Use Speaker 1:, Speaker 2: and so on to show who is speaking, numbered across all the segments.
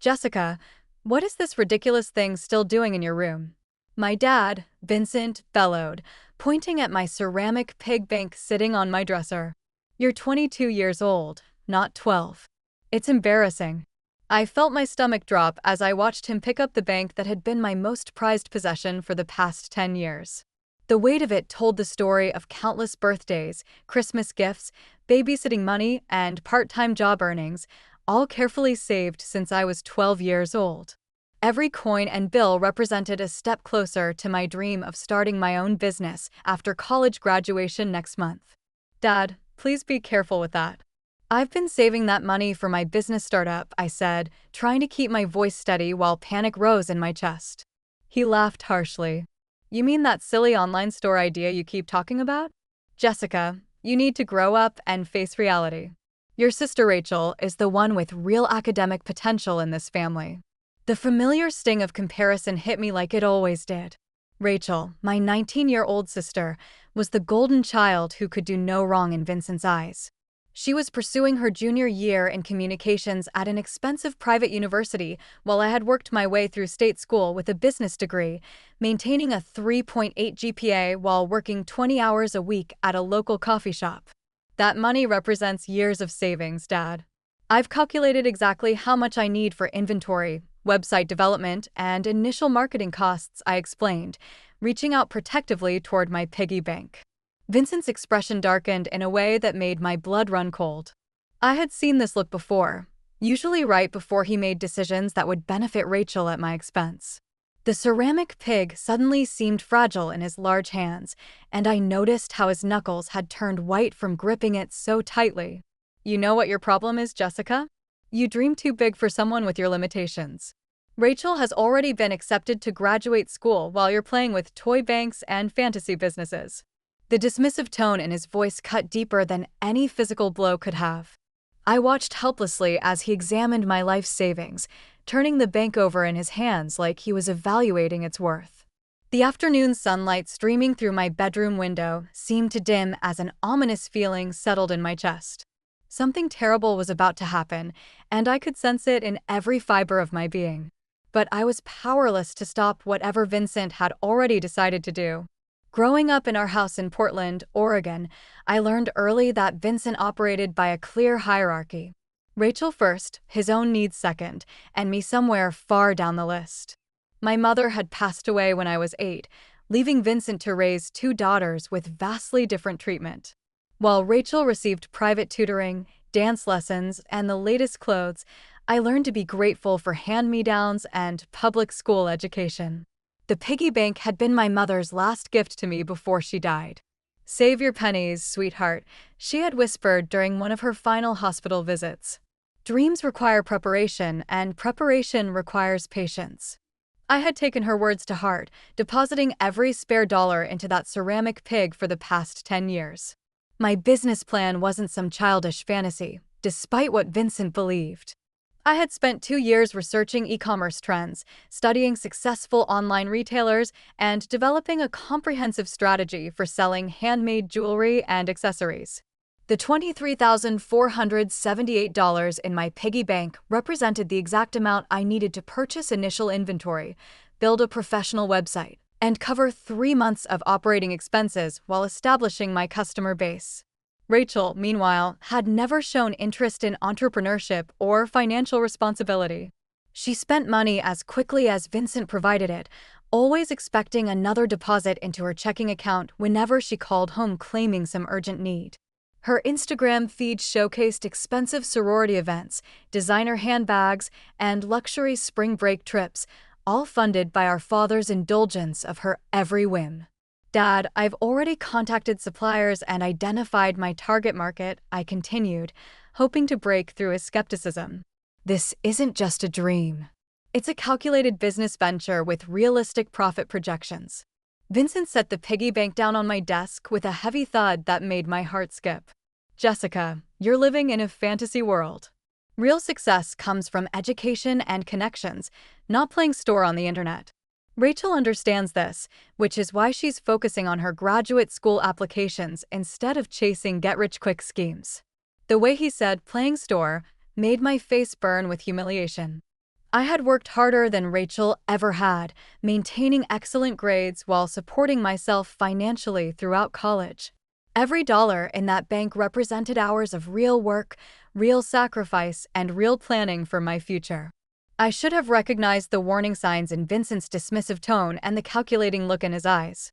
Speaker 1: Jessica, what is this ridiculous thing still doing in your room? My dad, Vincent, bellowed, pointing at my ceramic pig bank sitting on my dresser. You're 22 years old, not 12. It's embarrassing. I felt my stomach drop as I watched him pick up the bank that had been my most prized possession for the past 10 years. The weight of it told the story of countless birthdays, Christmas gifts, babysitting money, and part-time job earnings, all carefully saved since I was 12 years old. Every coin and bill represented a step closer to my dream of starting my own business after college graduation next month. Dad, please be careful with that. I've been saving that money for my business startup, I said, trying to keep my voice steady while panic rose in my chest. He laughed harshly. You mean that silly online store idea you keep talking about? Jessica, you need to grow up and face reality. Your sister Rachel is the one with real academic potential in this family. The familiar sting of comparison hit me like it always did. Rachel, my 19-year-old sister, was the golden child who could do no wrong in Vincent's eyes. She was pursuing her junior year in communications at an expensive private university while I had worked my way through state school with a business degree, maintaining a 3.8 GPA while working 20 hours a week at a local coffee shop. That money represents years of savings, Dad. I've calculated exactly how much I need for inventory, website development, and initial marketing costs, I explained, reaching out protectively toward my piggy bank. Vincent's expression darkened in a way that made my blood run cold. I had seen this look before, usually right before he made decisions that would benefit Rachel at my expense. The ceramic pig suddenly seemed fragile in his large hands, and I noticed how his knuckles had turned white from gripping it so tightly. You know what your problem is, Jessica? You dream too big for someone with your limitations. Rachel has already been accepted to graduate school while you're playing with toy banks and fantasy businesses. The dismissive tone in his voice cut deeper than any physical blow could have. I watched helplessly as he examined my life savings, turning the bank over in his hands like he was evaluating its worth. The afternoon sunlight streaming through my bedroom window seemed to dim as an ominous feeling settled in my chest. Something terrible was about to happen, and I could sense it in every fiber of my being. But I was powerless to stop whatever Vincent had already decided to do. Growing up in our house in Portland, Oregon, I learned early that Vincent operated by a clear hierarchy. Rachel first, his own needs second, and me somewhere far down the list. My mother had passed away when I was 8, leaving Vincent to raise 2 daughters with vastly different treatment. While Rachel received private tutoring, dance lessons, and the latest clothes, I learned to be grateful for hand-me-downs and public school education. The piggy bank had been my mother's last gift to me before she died. Save your pennies, sweetheart, she had whispered during one of her final hospital visits. Dreams require preparation, and preparation requires patience. I had taken her words to heart, depositing every spare dollar into that ceramic pig for the past 10 years. My business plan wasn't some childish fantasy, despite what Vincent believed. I had spent 2 years researching e-commerce trends, studying successful online retailers, and developing a comprehensive strategy for selling handmade jewelry and accessories. The $23,478 in my piggy bank represented the exact amount I needed to purchase initial inventory, build a professional website, and cover 3 months of operating expenses while establishing my customer base. Rachel, meanwhile, had never shown interest in entrepreneurship or financial responsibility. She spent money as quickly as Vincent provided it, always expecting another deposit into her checking account whenever she called home claiming some urgent need. Her Instagram feed showcased expensive sorority events, designer handbags, and luxury spring break trips, all funded by our father's indulgence of her every whim. Dad, I've already contacted suppliers and identified my target market, I continued, hoping to break through his skepticism. This isn't just a dream. It's a calculated business venture with realistic profit projections. Vincent set the piggy bank down on my desk with a heavy thud that made my heart skip. Jessica, you're living in a fantasy world. Real success comes from education and connections, not playing store on the internet. Rachel understands this, which is why she's focusing on her graduate school applications instead of chasing get-rich-quick schemes. The way he said playing store made my face burn with humiliation. I had worked harder than Rachel ever had, maintaining excellent grades while supporting myself financially throughout college. Every dollar in that bank represented hours of real work, real sacrifice, and real planning for my future. I should have recognized the warning signs in Vincent's dismissive tone and the calculating look in his eyes.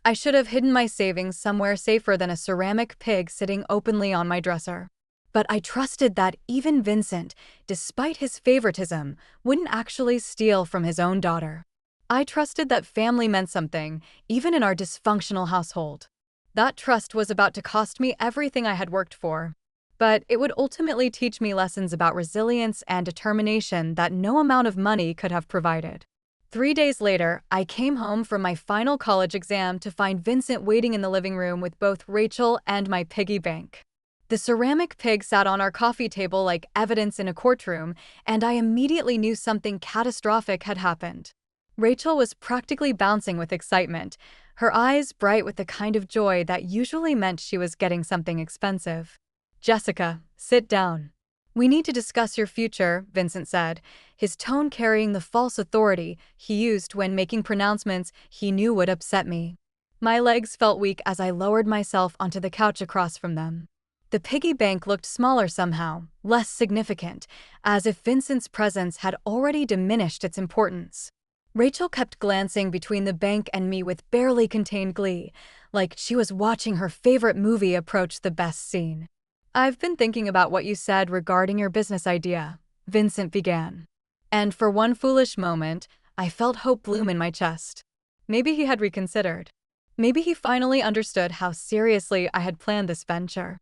Speaker 1: I should have hidden my savings somewhere safer than a ceramic pig sitting openly on my dresser. But I trusted that even Vincent, despite his favoritism, wouldn't actually steal from his own daughter. I trusted that family meant something, even in our dysfunctional household. That trust was about to cost me everything I had worked for. But it would ultimately teach me lessons about resilience and determination that no amount of money could have provided. 3 days later, I came home from my final college exam to find Vincent waiting in the living room with both Rachel and my piggy bank. The ceramic pig sat on our coffee table like evidence in a courtroom, and I immediately knew something catastrophic had happened. Rachel was practically bouncing with excitement, her eyes bright with the kind of joy that usually meant she was getting something expensive. "Jessica, sit down. We need to discuss your future," Vincent said, his tone carrying the false authority he used when making pronouncements he knew would upset me. My legs felt weak as I lowered myself onto the couch across from them. The piggy bank looked smaller somehow, less significant, as if Vincent's presence had already diminished its importance. Rachel kept glancing between the bank and me with barely contained glee, like she was watching her favorite movie approach the best scene. "I've been thinking about what you said regarding your business idea," Vincent began. And for one foolish moment, I felt hope bloom in my chest. Maybe he had reconsidered. Maybe he finally understood how seriously I had planned this venture.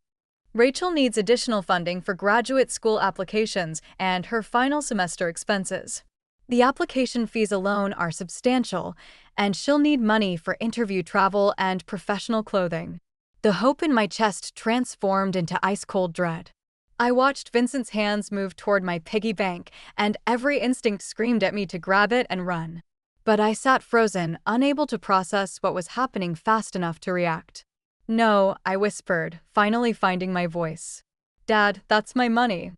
Speaker 1: "Rachel needs additional funding for graduate school applications and her final semester expenses. The application fees alone are substantial, and she'll need money for interview travel and professional clothing." The hope in my chest transformed into ice-cold dread. I watched Vincent's hands move toward my piggy bank, and every instinct screamed at me to grab it and run. But I sat frozen, unable to process what was happening fast enough to react. "No," I whispered, finally finding my voice. "Dad, that's my money.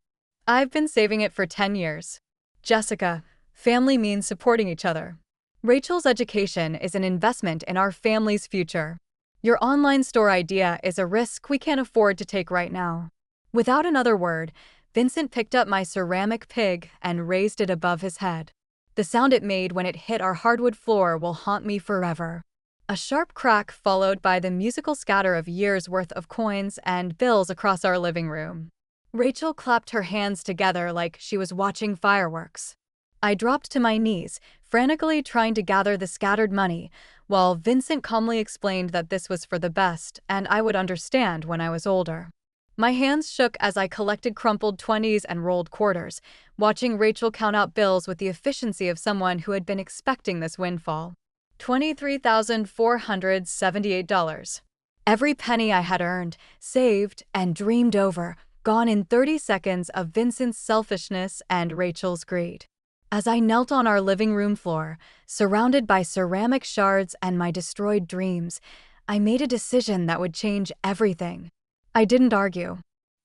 Speaker 1: I've been saving it for 10 years. Jessica, family means supporting each other. Rachel's education is an investment in our family's future. Your online store idea is a risk we can't afford to take right now." Without another word, Vincent picked up my ceramic pig and raised it above his head. The sound it made when it hit our hardwood floor will haunt me forever. A sharp crack followed by the musical scatter of years' worth of coins and bills across our living room. Rachel clapped her hands together like she was watching fireworks. I dropped to my knees, frantically trying to gather the scattered money, while Vincent calmly explained that this was for the best and I would understand when I was older. My hands shook as I collected crumpled 20s and rolled quarters, watching Rachel count out bills with the efficiency of someone who had been expecting this windfall. $23,478. Every penny I had earned, saved, and dreamed over, gone in 30 seconds of Vincent's selfishness and Rachel's greed. As I knelt on our living room floor, surrounded by ceramic shards and my destroyed dreams, I made a decision that would change everything. I didn't argue.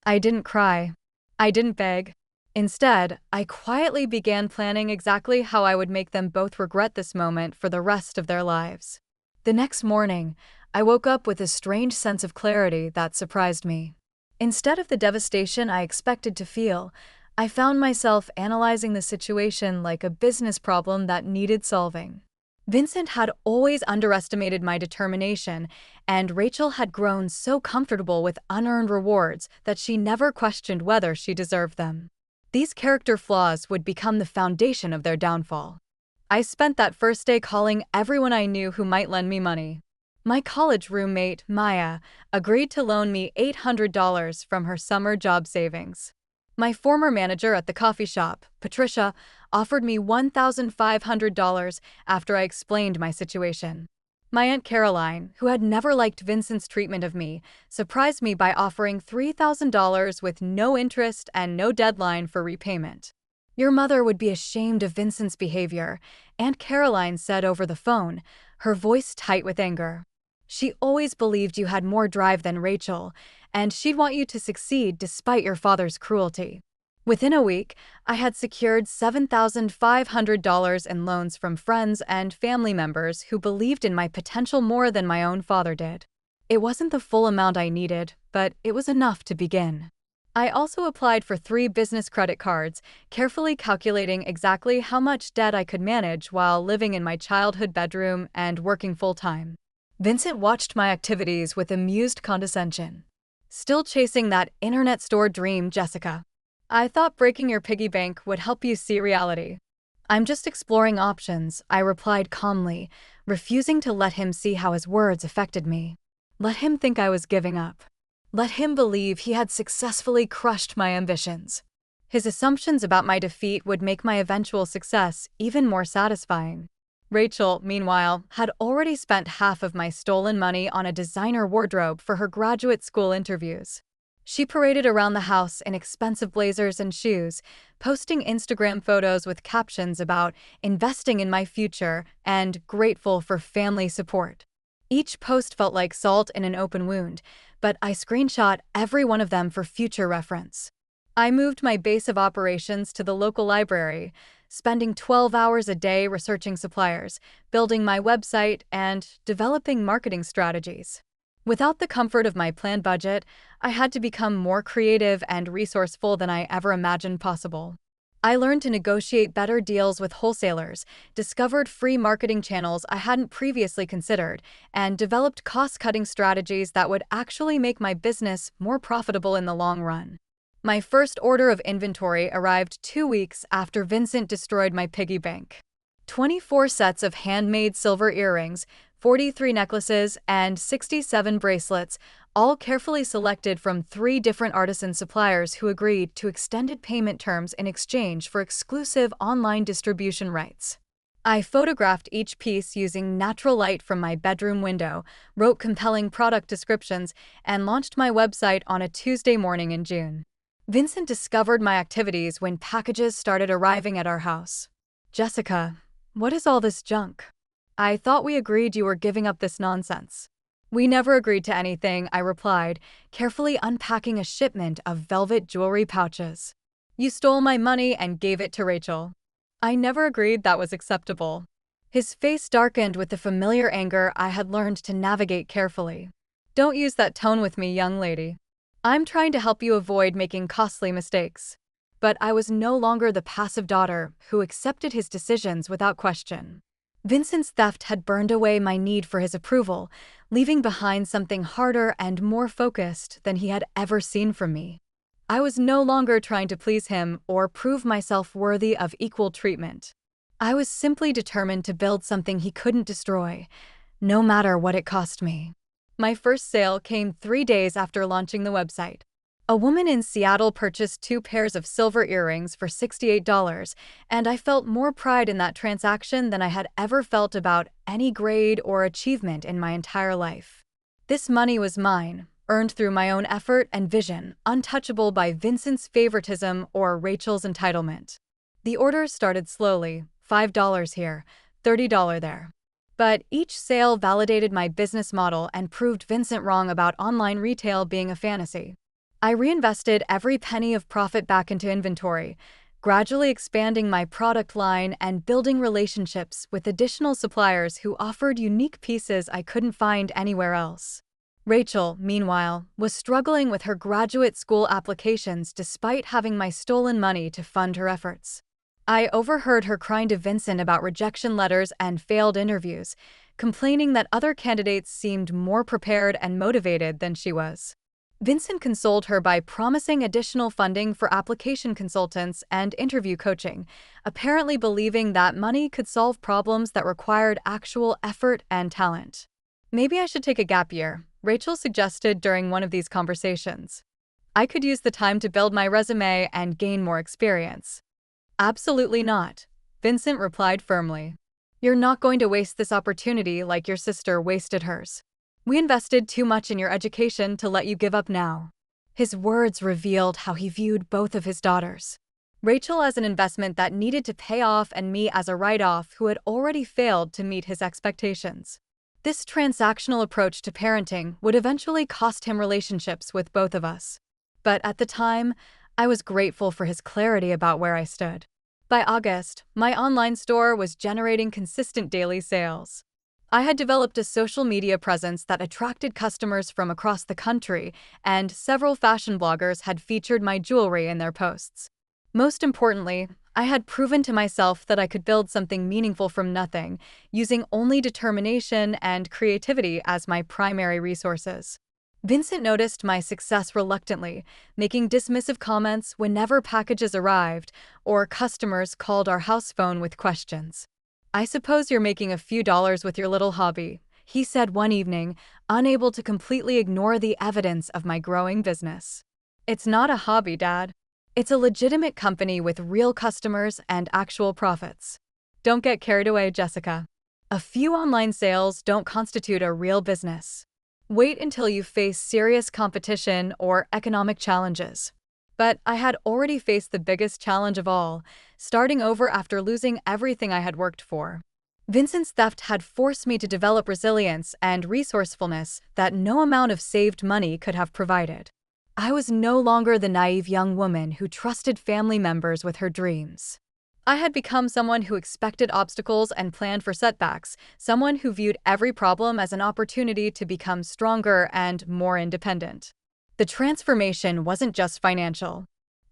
Speaker 1: I didn't cry. I didn't beg. Instead, I quietly began planning exactly how I would make them both regret this moment for the rest of their lives. The next morning, I woke up with a strange sense of clarity that surprised me. Instead of the devastation I expected to feel, I found myself analyzing the situation like a business problem that needed solving. Vincent had always underestimated my determination, and Rachel had grown so comfortable with unearned rewards that she never questioned whether she deserved them. These character flaws would become the foundation of their downfall. I spent that first day calling everyone I knew who might lend me money. My college roommate, Maya, agreed to loan me $800 from her summer job savings. My former manager at the coffee shop, Patricia, offered me $1,500 after I explained my situation. My Aunt Caroline, who had never liked Vincent's treatment of me, surprised me by offering $3,000 with no interest and no deadline for repayment. "Your mother would be ashamed of Vincent's behavior," Aunt Caroline said over the phone, her voice tight with anger. "She always believed you had more drive than Rachel, and she'd want you to succeed despite your father's cruelty." Within a week, I had secured $7,500 in loans from friends and family members who believed in my potential more than my own father did. It wasn't the full amount I needed, but it was enough to begin. I also applied for 3 business credit cards, carefully calculating exactly how much debt I could manage while living in my childhood bedroom and working full-time. Vincent watched my activities with amused condescension. Still chasing that internet store dream, Jessica. I thought breaking your piggy bank would help you see reality. I'm just exploring options, I replied calmly, refusing to let him see how his words affected me. Let him think I was giving up. Let him believe he had successfully crushed my ambitions. His assumptions about my defeat would make my eventual success even more satisfying. Rachel, meanwhile, had already spent half of my stolen money on a designer wardrobe for her graduate school interviews. She paraded around the house in expensive blazers and shoes, posting Instagram photos with captions about investing in my future and grateful for family support. Each post felt like salt in an open wound, but I screenshot every one of them for future reference. I moved my base of operations to the local library, spending 12 hours a day researching suppliers, building my website, and developing marketing strategies. Without the comfort of my planned budget, I had to become more creative and resourceful than I ever imagined possible. I learned to negotiate better deals with wholesalers, discovered free marketing channels I hadn't previously considered, and developed cost-cutting strategies that would actually make my business more profitable in the long run. My first order of inventory arrived 2 weeks after Vincent destroyed my piggy bank. 24 sets of handmade silver earrings, 43 necklaces, and 67 bracelets, all carefully selected from 3 different artisan suppliers who agreed to extended payment terms in exchange for exclusive online distribution rights. I photographed each piece using natural light from my bedroom window, wrote compelling product descriptions, and launched my website on a Tuesday morning in June. Vincent discovered my activities when packages started arriving at our house. Jessica, what is all this junk? I thought we agreed you were giving up this nonsense. We never agreed to anything, I replied, carefully unpacking a shipment of velvet jewelry pouches. You stole my money and gave it to Rachel. I never agreed that was acceptable. His face darkened with the familiar anger I had learned to navigate carefully. Don't use that tone with me, young lady. I'm trying to help you avoid making costly mistakes. But I was no longer the passive daughter who accepted his decisions without question. Vincent's theft had burned away my need for his approval, leaving behind something harder and more focused than he had ever seen from me. I was no longer trying to please him or prove myself worthy of equal treatment. I was simply determined to build something he couldn't destroy, no matter what it cost me. My first sale came 3 days after launching the website. A woman in Seattle purchased 2 pairs of silver earrings for $68, and I felt more pride in that transaction than I had ever felt about any grade or achievement in my entire life. This money was mine, earned through my own effort and vision, untouchable by Vincent's favoritism or Rachel's entitlement. The orders started slowly, $5 here, $30 there. But each sale validated my business model and proved Vincent wrong about online retail being a fantasy. I reinvested every penny of profit back into inventory, gradually expanding my product line and building relationships with additional suppliers who offered unique pieces I couldn't find anywhere else. Rachel, meanwhile, was struggling with her graduate school applications despite having my stolen money to fund her efforts. I overheard her crying to Vincent about rejection letters and failed interviews, complaining that other candidates seemed more prepared and motivated than she was. Vincent consoled her by promising additional funding for application consultants and interview coaching, apparently believing that money could solve problems that required actual effort and talent. Maybe I should take a gap year, Rachel suggested during one of these conversations. I could use the time to build my resume and gain more experience. Absolutely not, Vincent replied firmly. You're not going to waste this opportunity like your sister wasted hers. We invested too much in your education to let you give up now. His words revealed how he viewed both of his daughters. Rachel as an investment that needed to pay off and me as a write-off who had already failed to meet his expectations. This transactional approach to parenting would eventually cost him relationships with both of us. But at the time, I was grateful for his clarity about where I stood. By August, my online store was generating consistent daily sales. I had developed a social media presence that attracted customers from across the country, and several fashion bloggers had featured my jewelry in their posts. Most importantly, I had proven to myself that I could build something meaningful from nothing, using only determination and creativity as my primary resources. Vincent noticed my success reluctantly, making dismissive comments whenever packages arrived or customers called our house phone with questions. "I suppose you're making a few dollars with your little hobby," he said one evening, unable to completely ignore the evidence of my growing business. "It's not a hobby, Dad. It's a legitimate company with real customers and actual profits." Don't get carried away, Jessica. A few online sales don't constitute a real business. Wait until you face serious competition or economic challenges. But I had already faced the biggest challenge of all, starting over after losing everything I had worked for. Vincent's theft had forced me to develop resilience and resourcefulness that no amount of saved money could have provided. I was no longer the naive young woman who trusted family members with her dreams. I had become someone who expected obstacles and planned for setbacks, someone who viewed every problem as an opportunity to become stronger and more independent. The transformation wasn't just financial.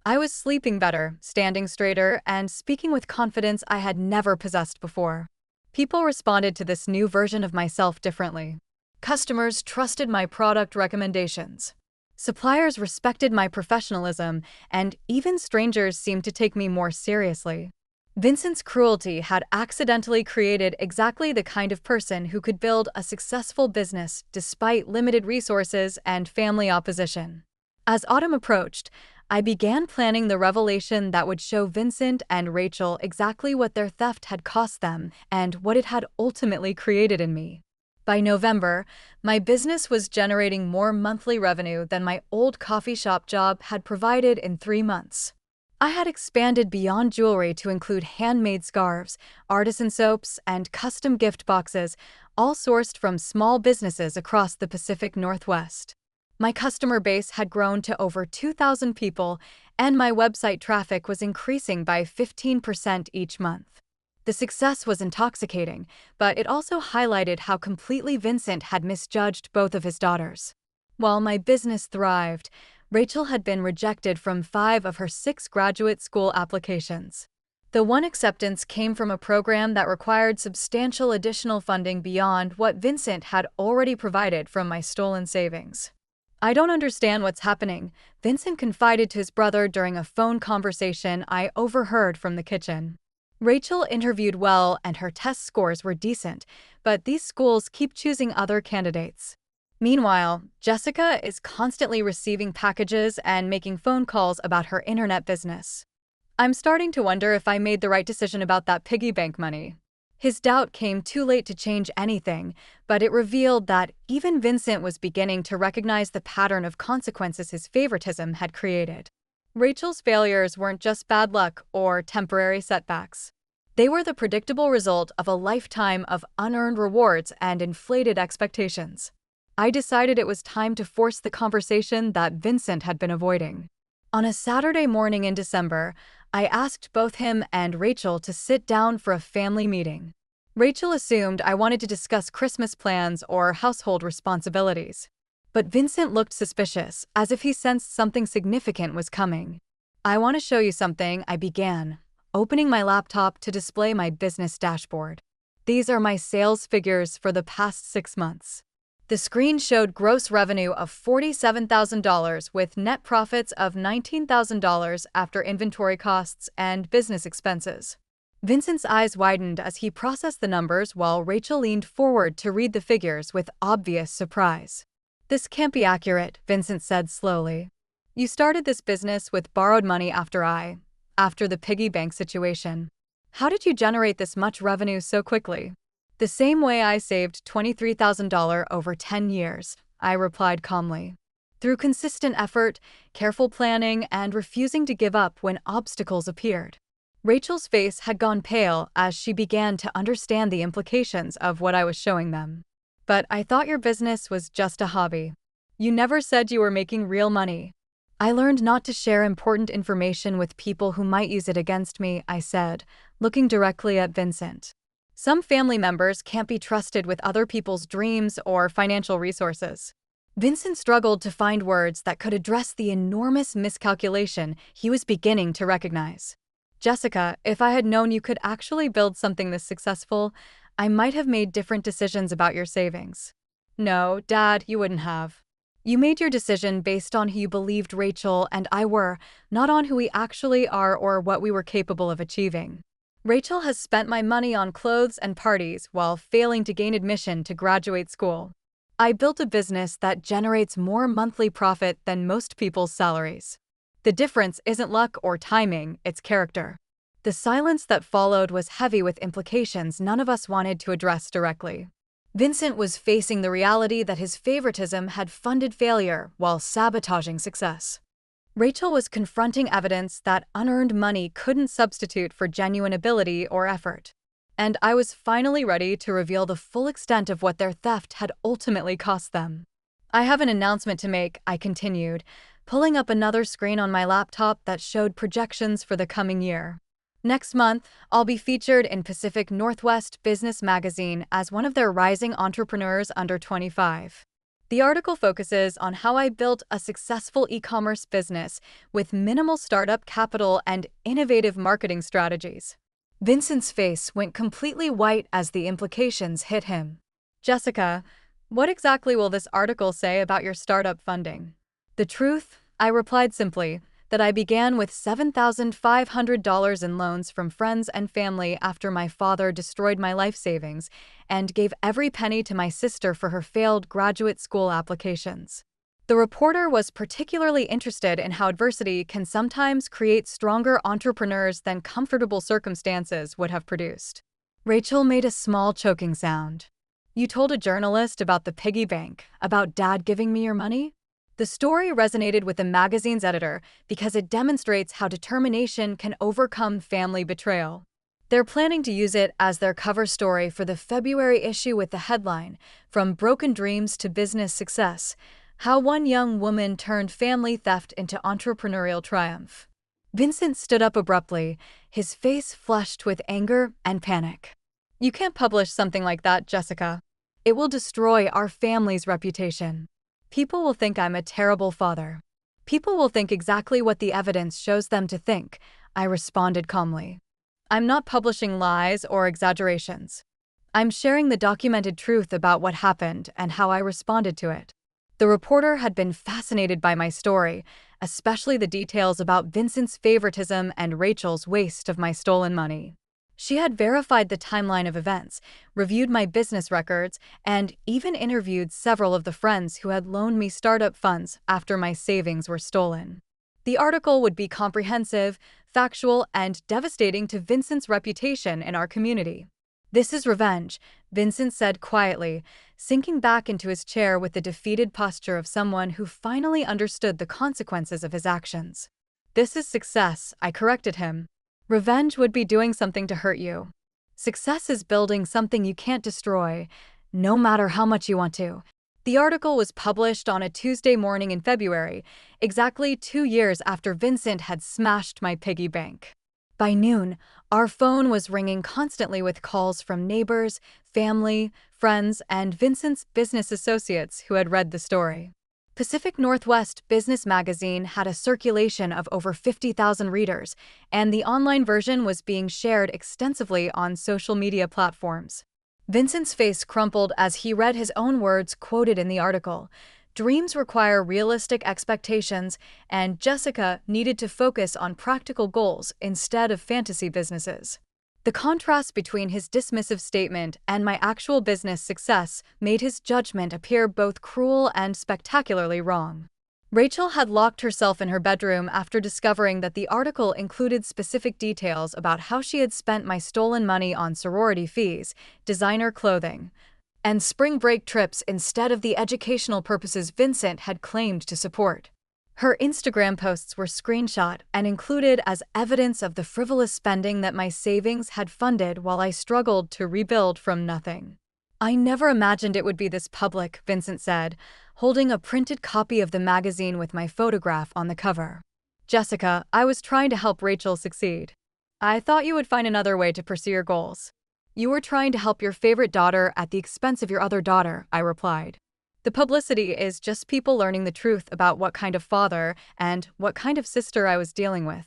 Speaker 1: I was sleeping better, standing straighter, and speaking with confidence I had never possessed before. People responded to this new version of myself differently. Customers trusted my product recommendations. Suppliers respected my professionalism, and even strangers seemed to take me more seriously. Vincent's cruelty had accidentally created exactly the kind of person who could build a successful business despite limited resources and family opposition. As autumn approached, I began planning the revelation that would show Vincent and Rachel exactly what their theft had cost them and what it had ultimately created in me. By November, my business was generating more monthly revenue than my old coffee shop job had provided in 3 months. I had expanded beyond jewelry to include handmade scarves, artisan soaps, and custom gift boxes, all sourced from small businesses across the Pacific Northwest. My customer base had grown to over 2,000 people, and my website traffic was increasing by 15% each month. The success was intoxicating, but it also highlighted how completely Vincent had misjudged both of his daughters. While my business thrived, Rachel had been rejected from 5 of her 6 graduate school applications. The one acceptance came from a program that required substantial additional funding beyond what Vincent had already provided from my stolen savings. "I don't understand what's happening," Vincent confided to his brother during a phone conversation I overheard from the kitchen. Rachel interviewed well and her test scores were decent, but these schools keep choosing other candidates. Meanwhile, Jessica is constantly receiving packages and making phone calls about her internet business. "I'm starting to wonder if I made the right decision about that piggy bank money." His doubt came too late to change anything, but it revealed that even Vincent was beginning to recognize the pattern of consequences his favoritism had created. Rachel's failures weren't just bad luck or temporary setbacks. They were the predictable result of a lifetime of unearned rewards and inflated expectations. I decided it was time to force the conversation that Vincent had been avoiding. On a Saturday morning in December, I asked both him and Rachel to sit down for a family meeting. Rachel assumed I wanted to discuss Christmas plans or household responsibilities. But Vincent looked suspicious, as if he sensed something significant was coming. "I want to show you something," I began, opening my laptop to display my business dashboard. "These are my sales figures for the past 6 months." The screen showed gross revenue of $47,000 with net profits of $19,000 after inventory costs and business expenses. Vincent's eyes widened as he processed the numbers while Rachel leaned forward to read the figures with obvious surprise. "This can't be accurate," Vincent said slowly. "You started this business with borrowed money after the piggy bank situation. How did you generate this much revenue so quickly?" "The same way I saved $23,000 over 10 years, I replied calmly. "Through consistent effort, careful planning, and refusing to give up when obstacles appeared." Rachel's face had gone pale as she began to understand the implications of what I was showing them. "But I thought your business was just a hobby. You never said you were making real money." I learned not to share important information with people who might use it against me, I said, looking directly at Vincent. Some family members can't be trusted with other people's dreams or financial resources. Vincent struggled to find words that could address the enormous miscalculation he was beginning to recognize. Jessica, if I had known you could actually build something this successful, I might have made different decisions about your savings. No, Dad, you wouldn't have. You made your decision based on who you believed Rachel and I were, not on who we actually are or what we were capable of achieving. Rachel has spent my money on clothes and parties while failing to gain admission to graduate school. I built a business that generates more monthly profit than most people's salaries. The difference isn't luck or timing, it's character. The silence that followed was heavy with implications none of us wanted to address directly. Vincent was facing the reality that his favoritism had funded failure while sabotaging success. Rachel was confronting evidence that unearned money couldn't substitute for genuine ability or effort. And I was finally ready to reveal the full extent of what their theft had ultimately cost them. I have an announcement to make, I continued, pulling up another screen on my laptop that showed projections for the coming year. Next month, I'll be featured in Pacific Northwest Business Magazine as one of their rising entrepreneurs under 25. The article focuses on how I built a successful e-commerce business with minimal startup capital and innovative marketing strategies. Vincent's face went completely white as the implications hit him. Jessica, what exactly will this article say about your startup funding? The truth, I replied simply, that I began with $7,500 in loans from friends and family after my father destroyed my life savings and gave every penny to my sister for her failed graduate school applications. The reporter was particularly interested in how adversity can sometimes create stronger entrepreneurs than comfortable circumstances would have produced. Rachel made a small choking sound. You told a journalist about the piggy bank, about Dad giving me your money? The story resonated with the magazine's editor because it demonstrates how determination can overcome family betrayal. They're planning to use it as their cover story for the February issue with the headline, "From Broken Dreams to Business Success: How One Young Woman Turned Family Theft into Entrepreneurial Triumph." Vincent stood up abruptly, his face flushed with anger and panic. You can't publish something like that, Jessica. It will destroy our family's reputation. People will think I'm a terrible father. People will think exactly what the evidence shows them to think, I responded calmly. I'm not publishing lies or exaggerations. I'm sharing the documented truth about what happened and how I responded to it. The reporter had been fascinated by my story, especially the details about Vincent's favoritism and Rachel's waste of my stolen money. She had verified the timeline of events, reviewed my business records, and even interviewed several of the friends who had loaned me startup funds after my savings were stolen. The article would be comprehensive, factual, and devastating to Vincent's reputation in our community. This is revenge, Vincent said quietly, sinking back into his chair with the defeated posture of someone who finally understood the consequences of his actions. This is success, I corrected him. Revenge would be doing something to hurt you. Success is building something you can't destroy, no matter how much you want to. The article was published on a Tuesday morning in February, exactly 2 years after Vincent had smashed my piggy bank. By noon, our phone was ringing constantly with calls from neighbors, family, friends, and Vincent's business associates who had read the story. Pacific Northwest Business Magazine had a circulation of over 50,000 readers, and the online version was being shared extensively on social media platforms. Vincent's face crumpled as he read his own words quoted in the article. Dreams require realistic expectations, and Jessica needed to focus on practical goals instead of fantasy businesses. The contrast between his dismissive statement and my actual business success made his judgment appear both cruel and spectacularly wrong. Rachel had locked herself in her bedroom after discovering that the article included specific details about how she had spent my stolen money on sorority fees, designer clothing, and spring break trips instead of the educational purposes Vincent had claimed to support. Her Instagram posts were screenshot and included as evidence of the frivolous spending that my savings had funded while I struggled to rebuild from nothing. I never imagined it would be this public, Vincent said, holding a printed copy of the magazine with my photograph on the cover. Jessica, I was trying to help Rachel succeed. I thought you would find another way to pursue your goals. You were trying to help your favorite daughter at the expense of your other daughter, I replied. The publicity is just people learning the truth about what kind of father and what kind of sister I was dealing with.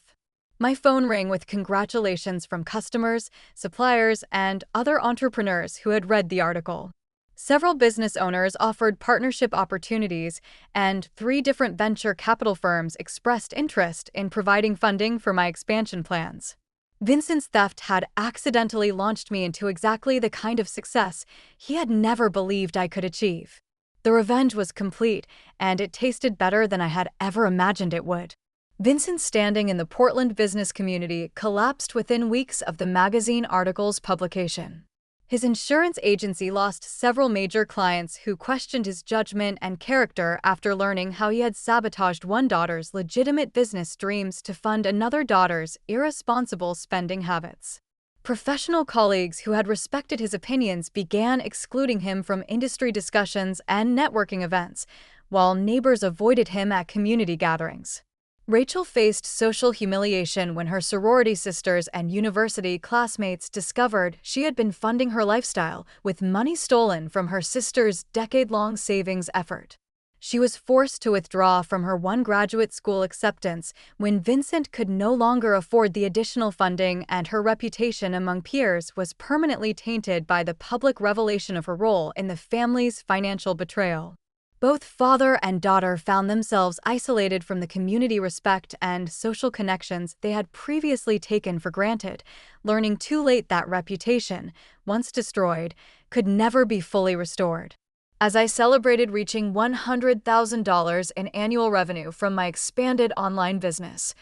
Speaker 1: My phone rang with congratulations from customers, suppliers, and other entrepreneurs who had read the article. Several business owners offered partnership opportunities, and 3 different venture capital firms expressed interest in providing funding for my expansion plans. Vincent's theft had accidentally launched me into exactly the kind of success he had never believed I could achieve. The revenge was complete, and it tasted better than I had ever imagined it would. Vincent's standing in the Portland business community collapsed within weeks of the magazine article's publication. His insurance agency lost several major clients who questioned his judgment and character after learning how he had sabotaged one daughter's legitimate business dreams to fund another daughter's irresponsible spending habits. Professional colleagues who had respected his opinions began excluding him from industry discussions and networking events, while neighbors avoided him at community gatherings. Rachel faced social humiliation when her sorority sisters and university classmates discovered she had been funding her lifestyle with money stolen from her sister's decade-long savings effort. She was forced to withdraw from her one graduate school acceptance when Vincent could no longer afford the additional funding, and her reputation among peers was permanently tainted by the public revelation of her role in the family's financial betrayal. Both father and daughter found themselves isolated from the community respect and social connections they had previously taken for granted, learning too late that reputation, once destroyed, could never be fully restored. As I celebrated reaching $100,000 in annual revenue from my expanded online business,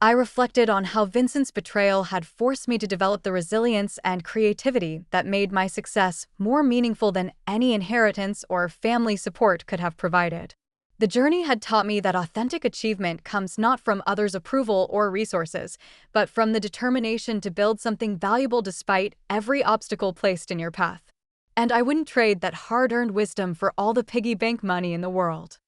Speaker 1: I reflected on how Vincent's betrayal had forced me to develop the resilience and creativity that made my success more meaningful than any inheritance or family support could have provided. The journey had taught me that authentic achievement comes not from others' approval or resources, but from the determination to build something valuable despite every obstacle placed in your path. And I wouldn't trade that hard-earned wisdom for all the piggy bank money in the world.